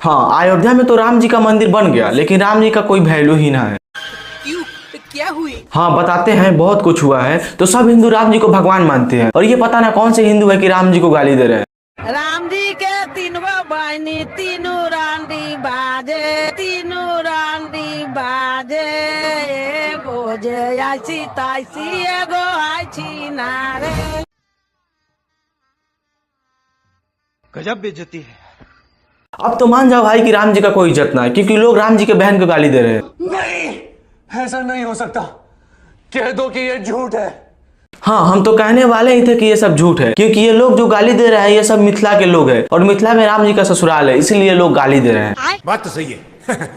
हाँ, अयोध्या में तो राम जी का मंदिर बन गया, लेकिन राम जी का कोई वैल्यू ही ना है। क्यों? क्या हुई? हाँ बताते हैं, बहुत कुछ हुआ है। तो सब हिंदू राम जी को भगवान मानते हैं, और ये पता ना कौन से हिंदू है कि राम जी को गाली दे रहे हैं। राम जी के तीनों बहनी तीनों रांडी बाजे, तीनों रांडी बाजे, एगो जे आईसी ताईसी एगो आईची नारे। गजब बेइज्जती है। अब तो मान जाओ भाई कि राम जी का कोई इज्जत ना है, क्योंकि लोग राम जी के बहन को गाली दे रहे हैं। नहीं, ऐसा नहीं हो सकता। कह दो कि ये झूठ है। हाँ, हम तो कहने वाले ही थे कि ये सब झूठ है, क्योंकि ये लोग जो गाली दे रहे हैं ये सब मिथिला के लोग हैं, और मिथिला में राम जी का ससुराल है, इसीलिए लोग गाली दे रहे हैं। बात तो सही है।